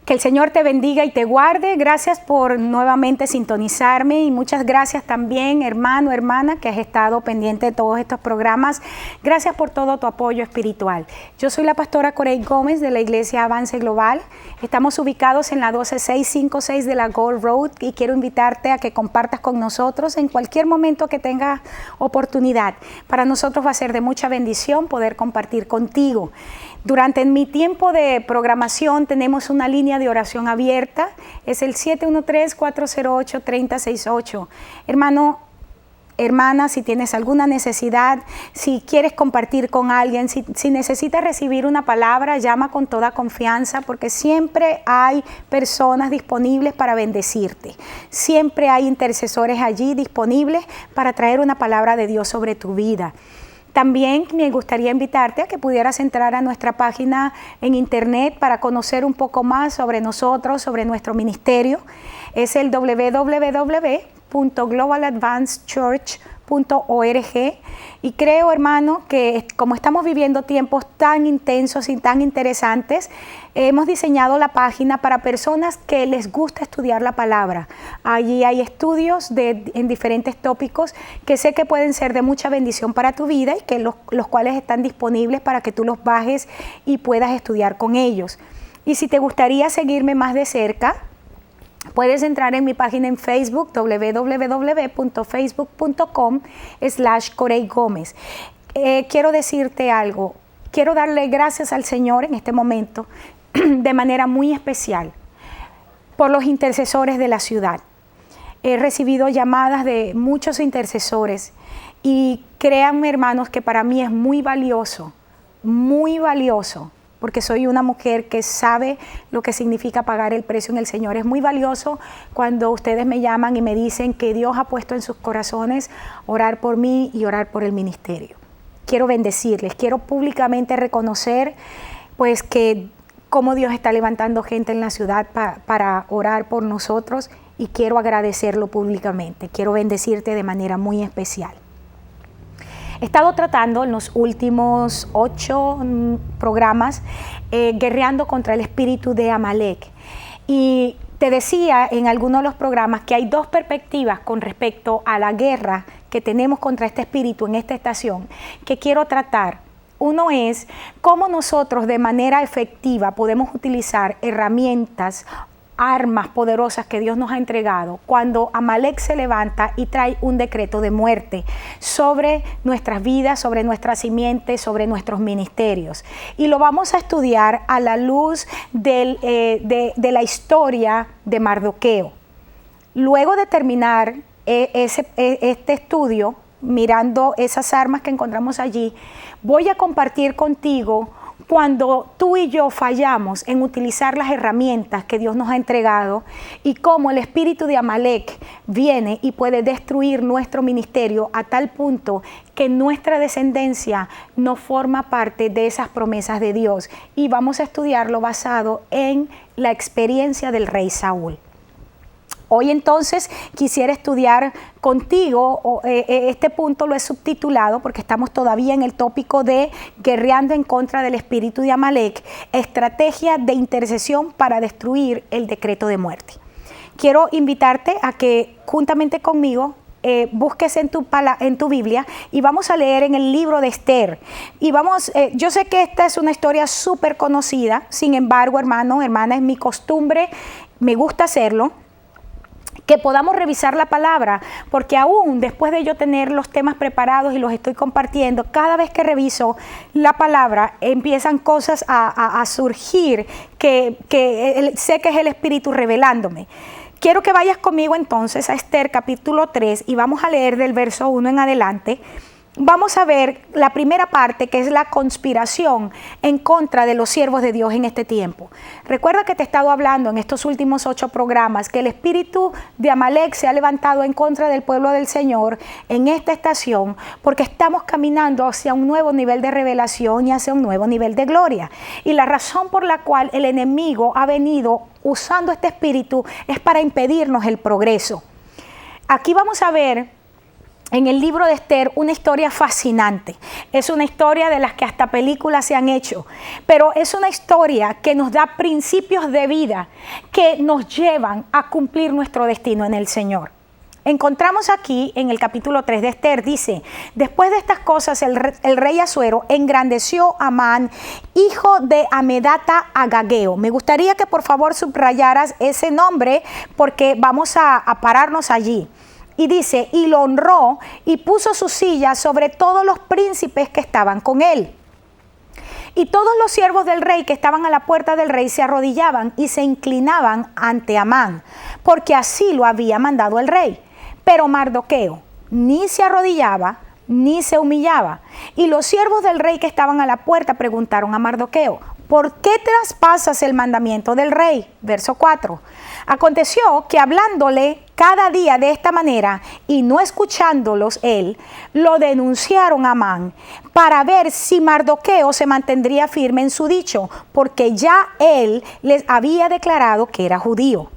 Que el Señor te bendiga y te guarde. Gracias por nuevamente sintonizarme y muchas gracias también, hermano, hermana, que has estado pendiente de todos estos programas. Gracias por todo tu apoyo espiritual. Yo soy la pastora Corey Gómez de la Iglesia Avance Global. Estamos ubicados en la 12656 de la Gold Road y quiero invitarte a que compartas con nosotros en cualquier momento que tengas oportunidad. Para nosotros va a ser de mucha bendición poder compartir contigo. Durante mi tiempo de programación tenemos una línea de oración abierta, es el 713-408-3068. Hermano, hermana, si tienes alguna necesidad, si quieres compartir con alguien, si necesitas recibir una palabra, llama con toda confianza porque siempre hay personas disponibles para bendecirte. Siempre hay intercesores allí disponibles para traer una palabra de Dios sobre tu vida. También me gustaría invitarte a que pudieras entrar a nuestra página en internet para conocer un poco más sobre nosotros, sobre nuestro ministerio. Es el www.globaladvancedchurch.org y creo, hermano, que como estamos viviendo tiempos tan intensos y tan interesantes, hemos diseñado la página para personas que les gusta estudiar la palabra. Allí hay estudios en diferentes tópicos que sé que pueden ser de mucha bendición para tu vida y que los cuales están disponibles para que tú los bajes y puedas estudiar con ellos. Y si te gustaría seguirme más de cerca, puedes entrar en mi página en Facebook, www.facebook.com/Corey Gómez. Quiero decirte algo. Quiero darle gracias al Señor en este momento de manera muy especial por los intercesores de la ciudad. He recibido llamadas de muchos intercesores y créanme, hermanos, que para mí es muy valioso, porque soy una mujer que sabe lo que significa pagar el precio en el Señor. Es muy valioso cuando ustedes me llaman y me dicen que Dios ha puesto en sus corazones orar por mí y orar por el ministerio. Quiero bendecirles, quiero públicamente reconocer pues que cómo Dios está levantando gente en la ciudad para orar por nosotros y quiero agradecerlo públicamente. Quiero bendecirte de manera muy especial. He estado tratando en los últimos 8 programas guerreando contra el espíritu de Amalek. Y te decía en algunos de los programas que hay 2 perspectivas con respecto a la guerra que tenemos contra este espíritu en esta estación que quiero tratar. Uno es cómo nosotros de manera efectiva podemos utilizar herramientas, armas poderosas que Dios nos ha entregado cuando Amalek se levanta y trae un decreto de muerte sobre nuestras vidas, sobre nuestras simientes, sobre nuestros ministerios. Y lo vamos a estudiar a la luz de la historia de Mardoqueo. Luego de terminar este estudio, mirando esas armas que encontramos allí, voy a compartir contigo cuando tú y yo fallamos en utilizar las herramientas que Dios nos ha entregado y cómo el espíritu de Amalek viene y puede destruir nuestro ministerio a tal punto que nuestra descendencia no forma parte de esas promesas de Dios. Y vamos a estudiarlo basado en la experiencia del rey Saúl. Hoy entonces quisiera estudiar contigo, este punto lo he subtitulado porque estamos todavía en el tópico de guerreando en contra del espíritu de Amalek, estrategia de intercesión para destruir el decreto de muerte. Quiero invitarte a que juntamente conmigo busques en tu Biblia y vamos a leer en el libro de Esther. Y yo sé que esta es una historia súper conocida, sin embargo, hermano, hermana, es mi costumbre, me gusta hacerlo, que podamos revisar la palabra, porque aún después de yo tener los temas preparados y los estoy compartiendo, cada vez que reviso la palabra empiezan cosas a surgir que sé que es el Espíritu revelándome. Quiero que vayas conmigo entonces a Esther capítulo 3 y vamos a leer del verso 1 en adelante. Vamos a ver la primera parte, que es la conspiración en contra de los siervos de Dios en este tiempo. Recuerda que te he estado hablando en estos últimos 8 programas que el espíritu de Amalek se ha levantado en contra del pueblo del Señor en esta estación porque estamos caminando hacia un nuevo nivel de revelación y hacia un nuevo nivel de gloria. Y la razón por la cual el enemigo ha venido usando este espíritu es para impedirnos el progreso. Aquí vamos a ver en el libro de Esther una historia fascinante. Es una historia de las que hasta películas se han hecho, pero es una historia que nos da principios de vida que nos llevan a cumplir nuestro destino en el Señor. Encontramos aquí en el capítulo 3 de Esther, dice: después de estas cosas el rey Asuero engrandeció a Amán, hijo de Amedata, Agageo. Me gustaría que por favor subrayaras ese nombre porque vamos a pararnos allí. Y dice, y lo honró y puso su silla sobre todos los príncipes que estaban con él. Y todos los siervos del rey que estaban a la puerta del rey se arrodillaban y se inclinaban ante Amán, porque así lo había mandado el rey. Pero Mardoqueo ni se arrodillaba ni se humillaba. Y los siervos del rey que estaban a la puerta preguntaron a Mardoqueo: ¿por qué traspasas el mandamiento del rey? Verso 4. Aconteció que hablándole cada día de esta manera y no escuchándolos él, lo denunciaron a Amán para ver si Mardoqueo se mantendría firme en su dicho, porque ya él les había declarado que era judío.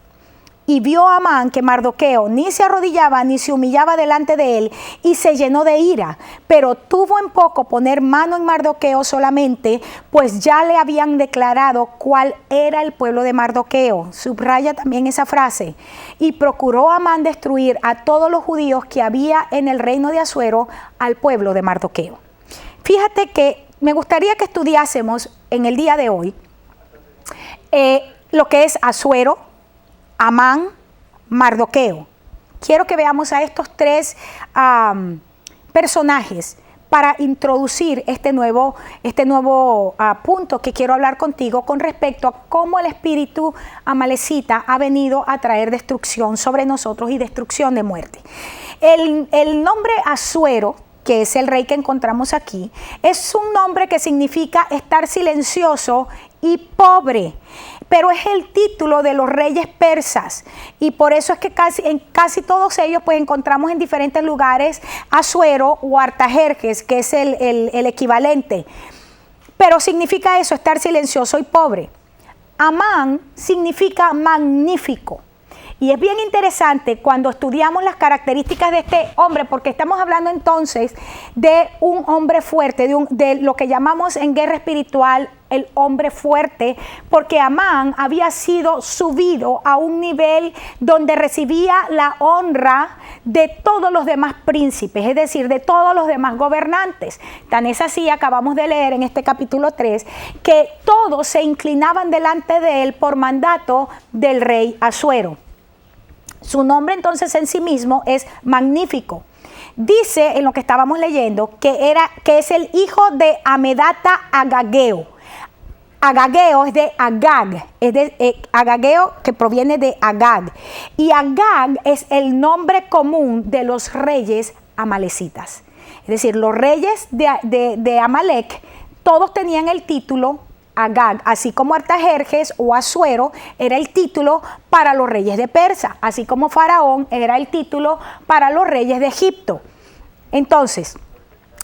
Y vio a Amán que Mardoqueo ni se arrodillaba ni se humillaba delante de él, y se llenó de ira, pero tuvo en poco poner mano en Mardoqueo solamente, pues ya le habían declarado cuál era el pueblo de Mardoqueo. Subraya también esa frase. Y procuró Amán destruir a todos los judíos que había en el reino de Asuero, al pueblo de Mardoqueo. Fíjate que me gustaría que estudiásemos en el día de hoy lo que es Asuero, Amán, Mardoqueo. Quiero que veamos a estos tres personajes para introducir este nuevo punto que quiero hablar contigo con respecto a cómo el espíritu amalecita ha venido a traer destrucción sobre nosotros y destrucción de muerte. El nombre Asuero, que es el rey que encontramos aquí, es un nombre que significa estar silencioso y pobre, pero es el título de los reyes persas, y por eso es que en casi todos ellos pues encontramos en diferentes lugares Asuero o Artajerjes, que es el equivalente, pero significa eso, estar silencioso y pobre. Amán significa magnífico. Y es bien interesante cuando estudiamos las características de este hombre, porque estamos hablando entonces de un hombre fuerte, de lo que llamamos en guerra espiritual el hombre fuerte, porque Amán había sido subido a un nivel donde recibía la honra de todos los demás príncipes, es decir, de todos los demás gobernantes. Tan es así, acabamos de leer en este capítulo 3, que todos se inclinaban delante de él por mandato del rey Asuero. Su nombre entonces en sí mismo es magnífico. Dice en lo que estábamos leyendo que es el hijo de Amedata, Agageo. Agageo es de Agag, Agageo que proviene de Agag. Y Agag es el nombre común de los reyes amalecitas. Es decir, los reyes de Amalek, todos tenían el título Agag, así como Artajerjes o Asuero era el título para los reyes de Persia, así como Faraón era el título para los reyes de Egipto. Entonces,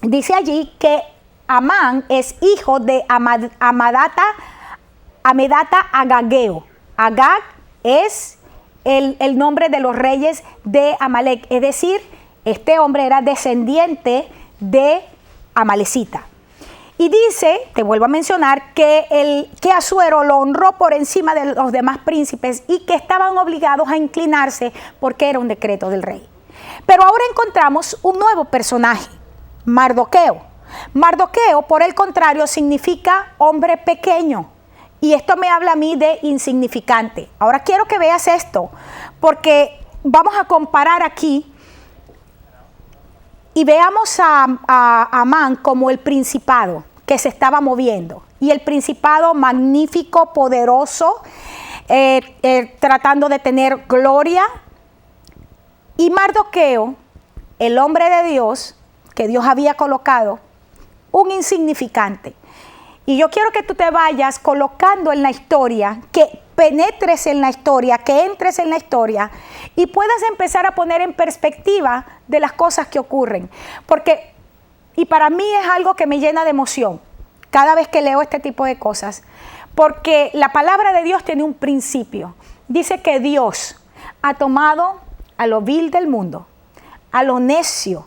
dice allí que Amán es hijo de Amedata Agageo. Agag es el nombre de los reyes de Amalek, es decir, este hombre era descendiente de Amalecita. Y dice, te vuelvo a mencionar, que Asuero lo honró por encima de los demás príncipes y que estaban obligados a inclinarse porque era un decreto del rey. Pero ahora encontramos un nuevo personaje, Mardoqueo. Mardoqueo, por el contrario, significa hombre pequeño. Y esto me habla a mí de insignificante. Ahora quiero que veas esto, porque vamos a comparar aquí y veamos a Amán como el principado que se estaba moviendo, y el principado magnífico, poderoso, tratando de tener gloria, y Mardoqueo, el hombre de Dios, que Dios había colocado, un insignificante. Y yo quiero que tú te vayas colocando en la historia, que penetres en la historia, que entres en la historia y puedas empezar a poner en perspectiva de las cosas que ocurren. Y para mí es algo que me llena de emoción cada vez que leo este tipo de cosas, porque la palabra de Dios tiene un principio. Dice que Dios ha tomado a lo vil del mundo, a lo necio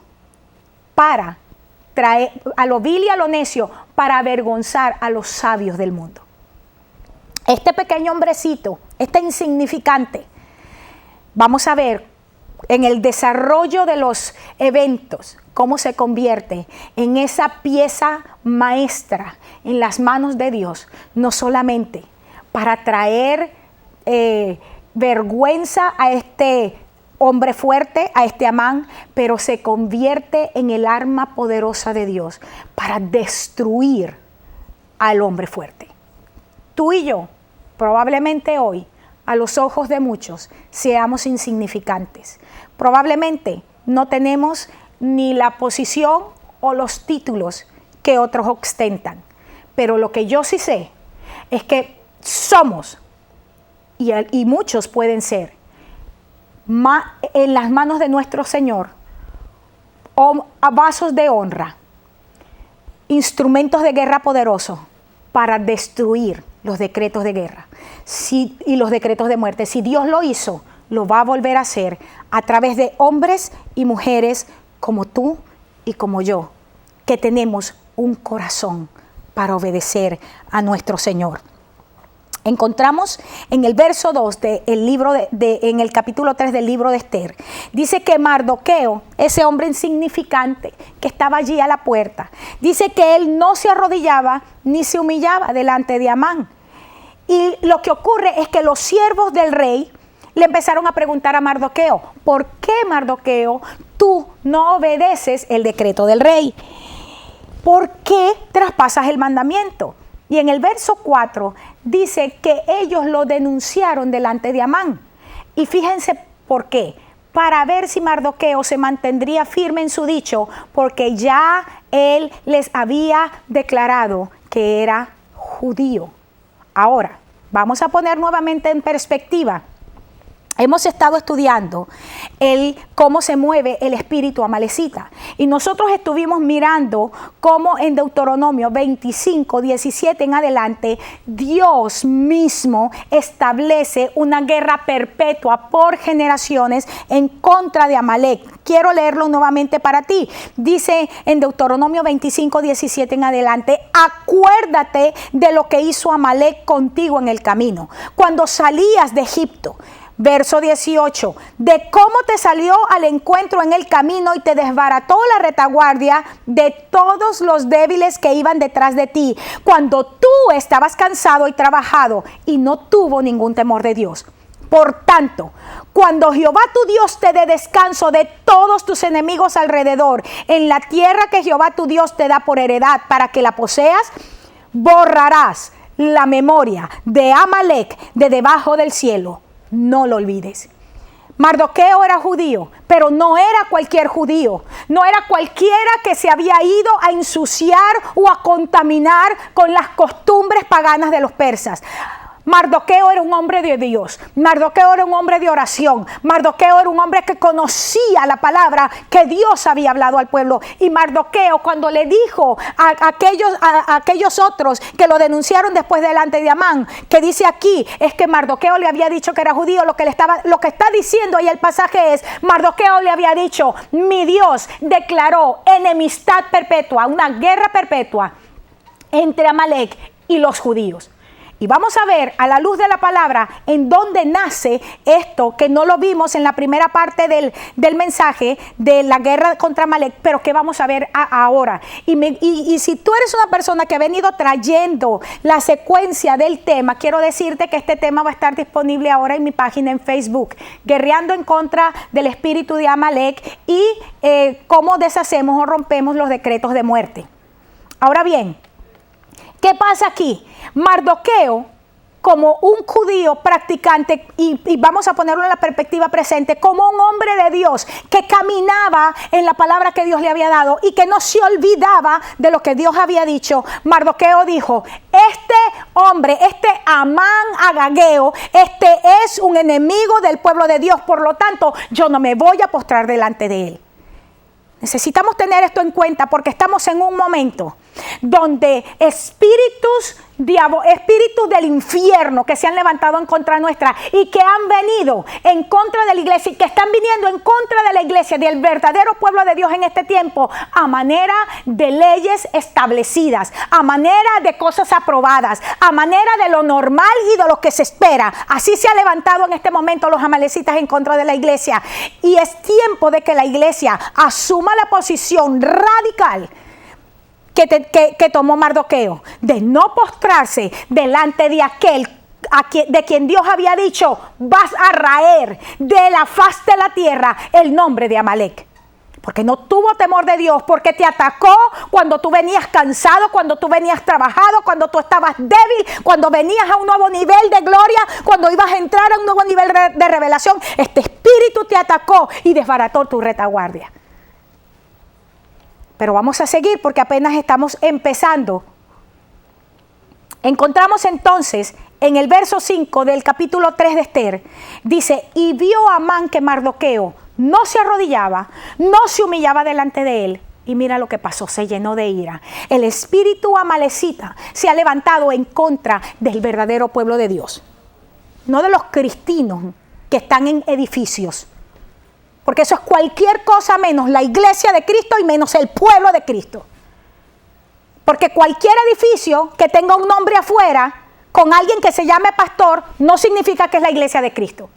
para traer a lo vil y a lo necio, para avergonzar a los sabios del mundo. Este pequeño hombrecito, este insignificante, vamos a ver en el desarrollo de los eventos cómo se convierte en esa pieza maestra en las manos de Dios, no solamente para traer vergüenza a este hombre fuerte, a este Amán, pero se convierte en el arma poderosa de Dios para destruir al hombre fuerte. Tú y yo, probablemente hoy, a los ojos de muchos, seamos insignificantes. Probablemente no tenemos ni la posición o los títulos que otros ostentan. Pero lo que yo sí sé es que somos, y muchos pueden ser, en las manos de nuestro Señor, a vasos de honra, instrumentos de guerra poderosos para destruir los decretos de guerra y los decretos de muerte. Si Dios lo hizo, lo va a volver a hacer a través de hombres y mujeres como tú y como yo, que tenemos un corazón para obedecer a nuestro Señor. Encontramos en el verso 2 del libro en el capítulo 3 del libro de Esther, dice que Mardoqueo, ese hombre insignificante que estaba allí a la puerta, dice que él no se arrodillaba ni se humillaba delante de Amán. Y lo que ocurre es que los siervos del rey le empezaron a preguntar a Mardoqueo: ¿por qué, Mardoqueo, tú no obedeces el decreto del rey? ¿Por qué traspasas el mandamiento? Y en el verso 4 dice que ellos lo denunciaron delante de Amán. Y fíjense por qué. Para ver si Mardoqueo se mantendría firme en su dicho, porque ya él les había declarado que era judío. Ahora, vamos a poner nuevamente en perspectiva. Hemos estado estudiando cómo se mueve el espíritu amalecita. Y nosotros estuvimos mirando cómo en Deuteronomio 25, 17 en adelante, Dios mismo establece una guerra perpetua por generaciones en contra de Amalek. Quiero leerlo nuevamente para ti. Dice en Deuteronomio 25, 17 en adelante: acuérdate de lo que hizo Amalek contigo en el camino, cuando salías de Egipto. Verso 18, de cómo te salió al encuentro en el camino y te desbarató la retaguardia de todos los débiles que iban detrás de ti, cuando tú estabas cansado y trabajado, y no tuvo ningún temor de Dios. Por tanto, cuando Jehová tu Dios te dé descanso de todos tus enemigos alrededor, en la tierra que Jehová tu Dios te da por heredad para que la poseas, borrarás la memoria de Amalek de debajo del cielo. No lo olvides. Mardoqueo era judío, pero no era cualquier judío. No era cualquiera que se había ido a ensuciar o a contaminar con las costumbres paganas de los persas. Mardoqueo era un hombre de Dios. Mardoqueo era un hombre de oración. Mardoqueo era un hombre que conocía la palabra que Dios había hablado al pueblo. Y Mardoqueo, cuando le dijo a aquellos otros que lo denunciaron después delante de Amán, que dice aquí, es que Mardoqueo le había dicho que era judío. Lo que está diciendo ahí el pasaje es: Mardoqueo le había dicho, mi Dios declaró enemistad perpetua, una guerra perpetua entre Amalek y los judíos. Y vamos a ver a la luz de la palabra en dónde nace esto, que no lo vimos en la primera parte del mensaje de la guerra contra Amalek, pero que vamos a ver ahora. Y si tú eres una persona que ha venido trayendo la secuencia del tema, quiero decirte que este tema va a estar disponible ahora en mi página en Facebook, Guerreando en contra del espíritu de Amalek, y cómo deshacemos o rompemos los decretos de muerte. Ahora bien, ¿qué pasa aquí? Mardoqueo, como un judío practicante, y vamos a ponerlo en la perspectiva presente, como un hombre de Dios que caminaba en la palabra que Dios le había dado y que no se olvidaba de lo que Dios había dicho, Mardoqueo dijo: este hombre, este Amán Agageo, este es un enemigo del pueblo de Dios, por lo tanto yo no me voy a postrar delante de él. Necesitamos tener esto en cuenta porque estamos en un momento donde espíritus del infierno que se han levantado en contra nuestra y que han venido en contra de la iglesia y que están viniendo en contra de la iglesia, del verdadero pueblo de Dios en este tiempo, a manera de leyes establecidas, a manera de cosas aprobadas, a manera de lo normal y de lo que se espera. Así se ha levantado en este momento los amalecitas en contra de la iglesia, y es tiempo de que la iglesia asuma la posición radical que tomó Mardoqueo, de no postrarse delante de aquel de quien Dios había dicho: vas a raer de la faz de la tierra el nombre de Amalek. Porque no tuvo temor de Dios, porque te atacó cuando tú venías cansado, cuando tú venías trabajado, cuando tú estabas débil, cuando venías a un nuevo nivel de gloria, cuando ibas a entrar a un nuevo nivel de revelación. Este espíritu te atacó y desbarató tu retaguardia. Pero vamos a seguir porque apenas estamos empezando. Encontramos entonces en el verso 5 del capítulo 3 de Esther, dice: y vio Amán que Mardoqueo no se arrodillaba, no se humillaba delante de él. Y mira lo que pasó, se llenó de ira. El espíritu amalecita se ha levantado en contra del verdadero pueblo de Dios. No de los cristinos que están en edificios. Porque eso es cualquier cosa menos la iglesia de Cristo y menos el pueblo de Cristo. Porque cualquier edificio que tenga un nombre afuera, con alguien que se llame pastor, no significa que es la iglesia de Cristo.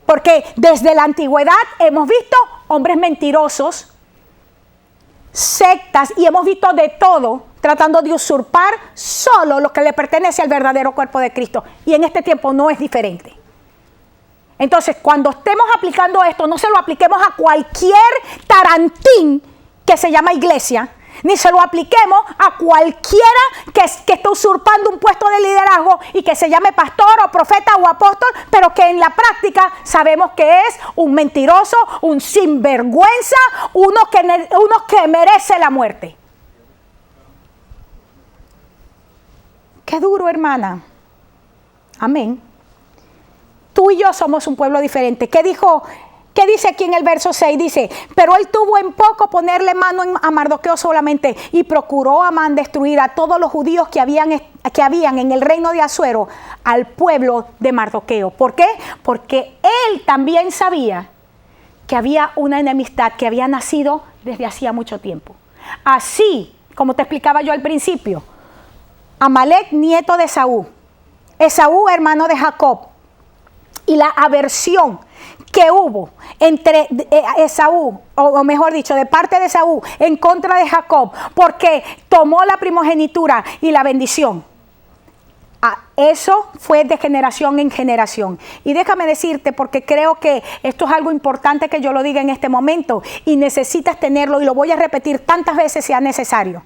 Porque desde la antigüedad hemos visto hombres mentirosos, sectas, y hemos visto de todo, tratando de usurpar solo lo que le pertenece al verdadero cuerpo de Cristo. Y en este tiempo no es diferente. Entonces, cuando estemos aplicando esto, no se lo apliquemos a cualquier tarantín que se llama iglesia, ni se lo apliquemos a cualquiera que esté usurpando un puesto de liderazgo y que se llame pastor o profeta o apóstol, pero que en la práctica sabemos que es un mentiroso, un sinvergüenza, uno que merece la muerte. Qué duro, hermana. Amén. Tú y yo somos un pueblo diferente. ¿Qué dice aquí en el verso 6? Dice: pero él tuvo en poco ponerle mano a Mardoqueo solamente, y procuró Amán destruir a todos los judíos que habían en el reino de Asuero, al pueblo de Mardoqueo. ¿Por qué? Porque él también sabía que había una enemistad que había nacido desde hacía mucho tiempo. Así, como te explicaba yo al principio, Amalek, nieto de Esaú, Esaú, hermano de Jacob, y la aversión que hubo entre Esaú, o mejor dicho, de parte de Esaú en contra de Jacob, porque tomó la primogenitura y la bendición. Eso fue de generación en generación. Y déjame decirte, porque creo que esto es algo importante que yo lo diga en este momento, y necesitas tenerlo, y lo voy a repetir tantas veces sea necesario.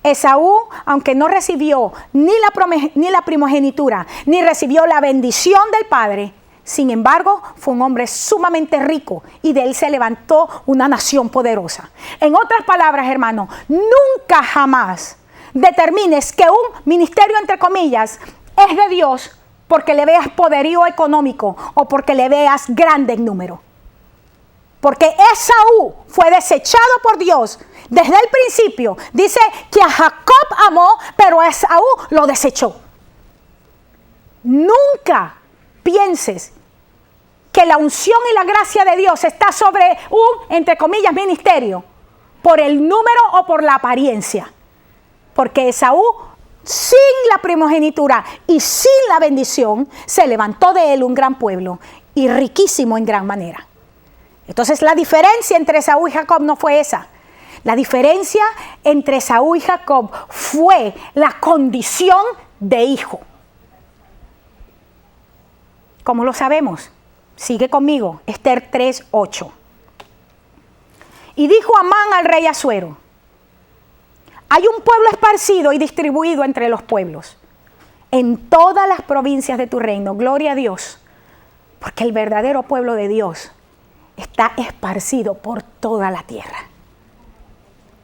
Esaú, aunque no recibió ni la primogenitura, ni recibió la bendición del padre, sin embargo, fue un hombre sumamente rico, y de él se levantó una nación poderosa. En otras palabras, hermano, nunca jamás determines que un ministerio, entre comillas, es de Dios porque le veas poderío económico o porque le veas grande en número. Porque Esaú fue desechado por Dios desde el principio. Dice que a Jacob amó, pero a Esaú lo desechó. Nunca pienses que la unción y la gracia de Dios está sobre un, entre comillas, ministerio, por el número o por la apariencia. Porque Esaú, sin la primogenitura y sin la bendición, se levantó de él un gran pueblo y riquísimo en gran manera. Entonces la diferencia entre Esaú y Jacob no fue esa. La diferencia entre Esaú y Jacob fue la condición de hijo. ¿Cómo lo sabemos? Sigue conmigo, Esther 3:8. Y dijo Amán al rey Asuero: hay un pueblo esparcido y distribuido entre los pueblos, en todas las provincias de tu reino. Gloria a Dios, porque el verdadero pueblo de Dios está esparcido por toda la tierra.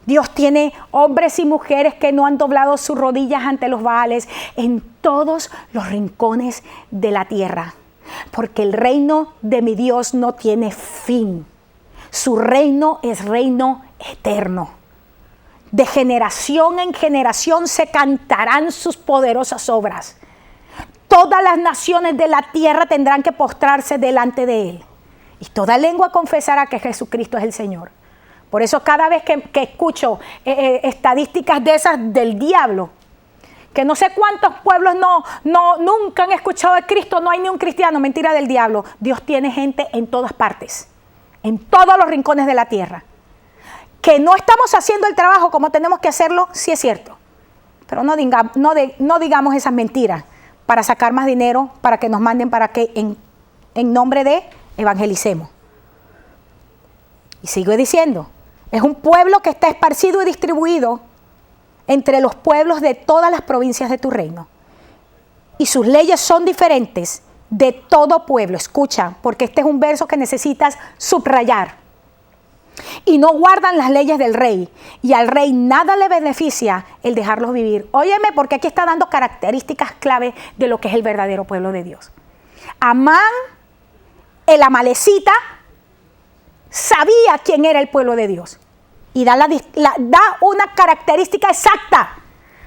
Dios tiene hombres y mujeres que no han doblado sus rodillas ante los Baales en todos los rincones de la tierra. Porque el reino de mi Dios no tiene fin. Su reino es reino eterno. De generación en generación se cantarán sus poderosas obras. Todas las naciones de la tierra tendrán que postrarse delante de Él. Y toda lengua confesará que Jesucristo es el Señor. Por eso cada vez que escucho estadísticas de esas del diablo, que no sé cuántos pueblos nunca han escuchado de Cristo, no hay ni un cristiano, mentira del diablo. Dios tiene gente en todas partes, en todos los rincones de la tierra. Que no estamos haciendo el trabajo como tenemos que hacerlo, sí es cierto. Pero no digamos esas mentiras para sacar más dinero, para que nos manden para que en nombre de evangelicemos. Y sigo diciendo, es un pueblo que está esparcido y distribuido entre los pueblos de todas las provincias de tu reino. Y sus leyes son diferentes de todo pueblo. Escucha, porque este es un verso que necesitas subrayar. Y no guardan las leyes del rey, y al rey nada le beneficia el dejarlos vivir. Óyeme, porque aquí está dando características clave de lo que es el verdadero pueblo de Dios. Amán, el amalecita, sabía quién era el pueblo de Dios. Y da una característica exacta.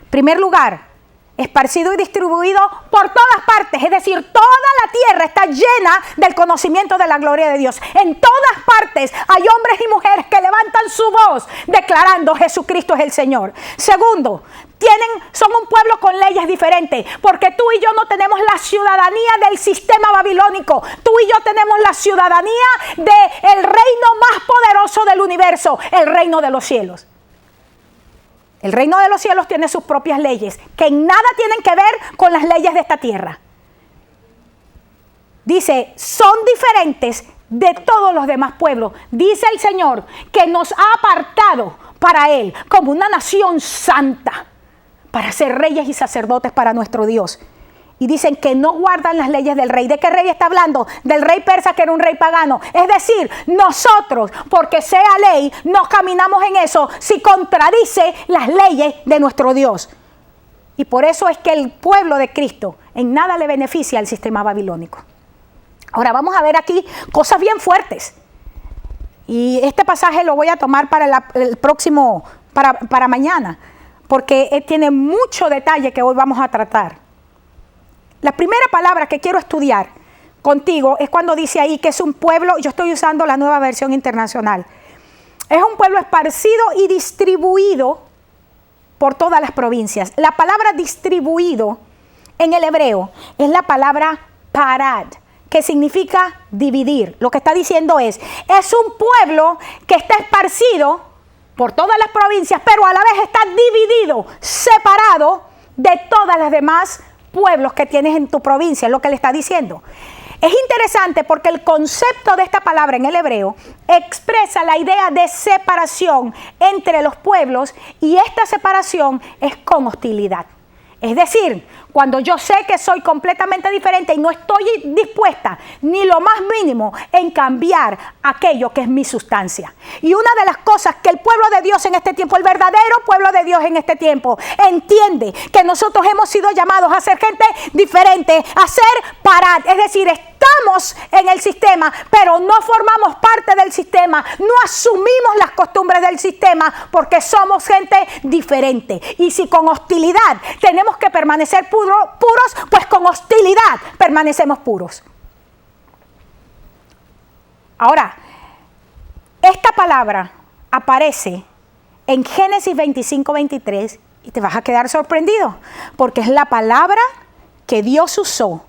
En primer lugar, esparcido y distribuido por todas partes. Es decir, toda la tierra está llena del conocimiento de la gloria de Dios. En todas partes hay hombres y mujeres que levantan su voz declarando Jesucristo es el Señor. Segundo, son un pueblo con leyes diferentes, porque tú y yo no tenemos la ciudadanía del sistema babilónico. Tú y yo tenemos la ciudadanía del reino más poderoso del universo, el reino de los cielos. El reino de los cielos tiene sus propias leyes, que en nada tienen que ver con las leyes de esta tierra. Dice, son diferentes de todos los demás pueblos. Dice el Señor que nos ha apartado para Él como una nación santa, para ser reyes y sacerdotes para nuestro Dios. Y dicen que no guardan las leyes del rey. ¿De qué rey está hablando? Del rey persa, que era un rey pagano. Es decir, nosotros, porque sea ley, no caminamos en eso si contradice las leyes de nuestro Dios. Y por eso es que el pueblo de Cristo en nada le beneficia al sistema babilónico. Ahora vamos a ver aquí cosas bien fuertes. Y este pasaje lo voy a tomar para el próximo, para mañana, porque tiene mucho detalle que hoy vamos a tratar. La primera palabra que quiero estudiar contigo es cuando dice ahí que es un pueblo, yo estoy usando la Nueva Versión Internacional, es un pueblo esparcido y distribuido por todas las provincias. La palabra distribuido en el hebreo es la palabra parad, que significa dividir. Lo que está diciendo es un pueblo que está esparcido por todas las provincias, pero a la vez está dividido, separado de todas las demás pueblos que tienes en tu provincia, es lo que le está diciendo. Es interesante porque el concepto de esta palabra en el hebreo expresa la idea de separación entre los pueblos, y esta separación es con hostilidad. Es decir, cuando yo sé que soy completamente diferente y no estoy dispuesta ni lo más mínimo en cambiar aquello que es mi sustancia. Y una de las cosas que el pueblo de Dios en este tiempo, el verdadero pueblo de Dios en este tiempo, entiende que nosotros hemos sido llamados a ser gente diferente, a ser parad. Es decir, estamos en el sistema, pero no formamos parte del sistema, no asumimos las costumbres del sistema porque somos gente diferente. Y si con hostilidad tenemos que permanecer puros, pues con hostilidad permanecemos puros. Ahora, esta palabra aparece en Génesis 25:23 y te vas a quedar sorprendido, porque es la palabra que Dios usó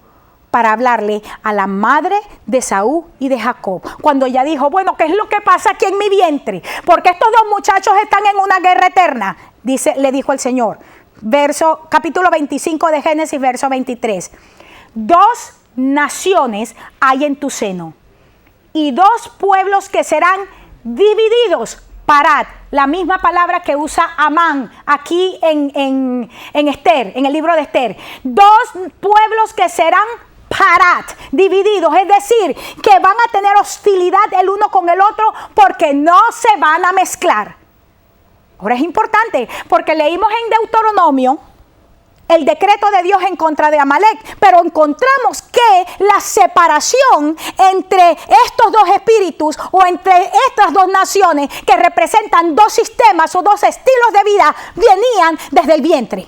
para hablarle a la madre de Esaú y de Jacob, cuando ella dijo, bueno, ¿qué es lo que pasa aquí en mi vientre? Porque estos dos muchachos están en una guerra eterna, le dijo el Señor. Capítulo 25 de Génesis, verso 23. 2 naciones hay en tu seno, y 2 pueblos que serán divididos. Parad, la misma palabra que usa Amán aquí en Esther, en el libro de Esther. 2 pueblos que serán parad, divididos, es decir, que van a tener hostilidad el uno con el otro porque no se van a mezclar. Ahora es importante porque leímos en Deuteronomio, el decreto de Dios en contra de Amalek, pero encontramos que la separación entre estos dos espíritus o entre estas dos naciones que representan dos sistemas o dos estilos de vida venían desde el vientre.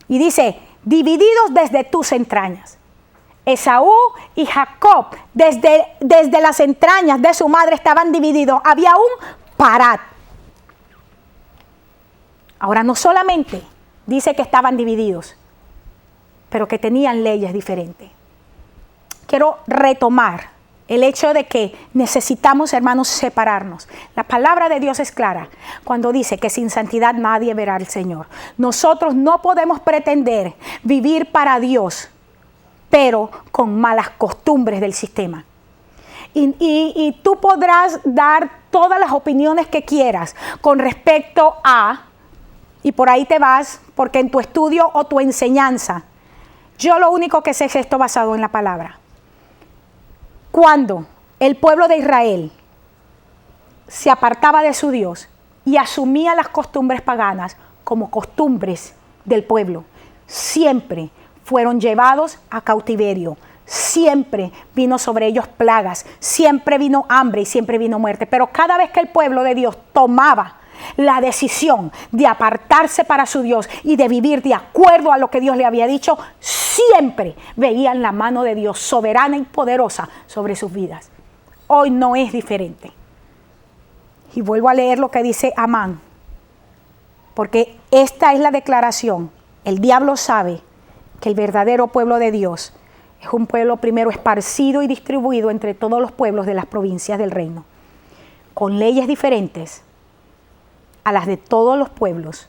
Y dice, divididos desde tus entrañas. Esaú y Jacob, desde las entrañas de su madre estaban divididos. Había un parat. Ahora, no solamente dice que estaban divididos, pero que tenían leyes diferentes. Quiero retomar el hecho de que necesitamos, hermanos, separarnos. La palabra de Dios es clara cuando dice que sin santidad nadie verá al Señor. Nosotros no podemos pretender vivir para Dios, pero con malas costumbres del sistema. Y tú podrás dar todas las opiniones que quieras con respecto a, y por ahí te vas, porque en tu estudio o tu enseñanza, yo lo único que sé es esto basado en la palabra. Cuando el pueblo de Israel se apartaba de su Dios y asumía las costumbres paganas como costumbres del pueblo, siempre fueron llevados a cautiverio. Siempre vino sobre ellos plagas, siempre vino hambre y siempre vino muerte. Pero cada vez que el pueblo de Dios tomaba la decisión de apartarse para su Dios y de vivir de acuerdo a lo que Dios le había dicho, siempre veían la mano de Dios soberana y poderosa sobre sus vidas. Hoy no es diferente. Y vuelvo a leer lo que dice Amán, porque esta es la declaración. El diablo sabe que el verdadero pueblo de Dios es un pueblo primero esparcido y distribuido entre todos los pueblos de las provincias del reino, con leyes diferentes a las de todos los pueblos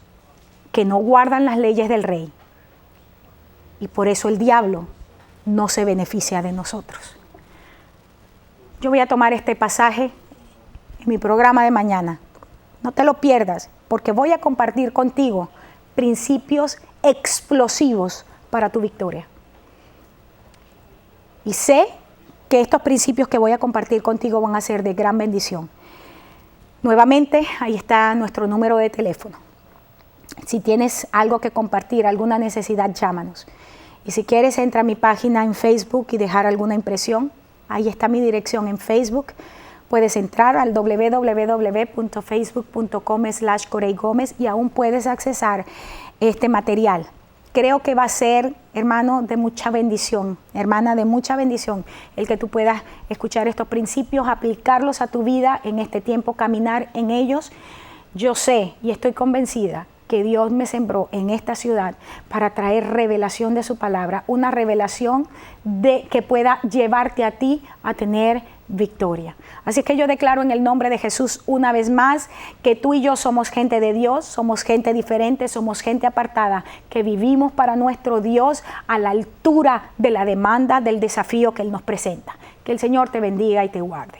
que no guardan las leyes del rey. Y por eso el diablo no se beneficia de nosotros. Yo voy a tomar este pasaje en mi programa de mañana. No te lo pierdas, porque voy a compartir contigo principios explosivos para tu victoria. Y sé que estos principios que voy a compartir contigo van a ser de gran bendición. Nuevamente, ahí está nuestro número de teléfono. Si tienes algo que compartir, alguna necesidad, llámanos. Y si quieres, entra a mi página en Facebook y dejar alguna impresión. Ahí está mi dirección en Facebook. Puedes entrar al www.facebook.com/Corey Gómez y aún puedes accesar este material. Creo que va a ser, hermano, de mucha bendición, hermana, de mucha bendición, el que tú puedas escuchar estos principios, aplicarlos a tu vida en este tiempo, caminar en ellos. Yo sé y estoy convencida que Dios me sembró en esta ciudad para traer revelación de su palabra, una revelación que pueda llevarte a ti a tener victoria. Así que yo declaro en el nombre de Jesús una vez más que tú y yo somos gente de Dios, somos gente diferente, somos gente apartada, que vivimos para nuestro Dios a la altura de la demanda, del desafío que Él nos presenta. Que el Señor te bendiga y te guarde.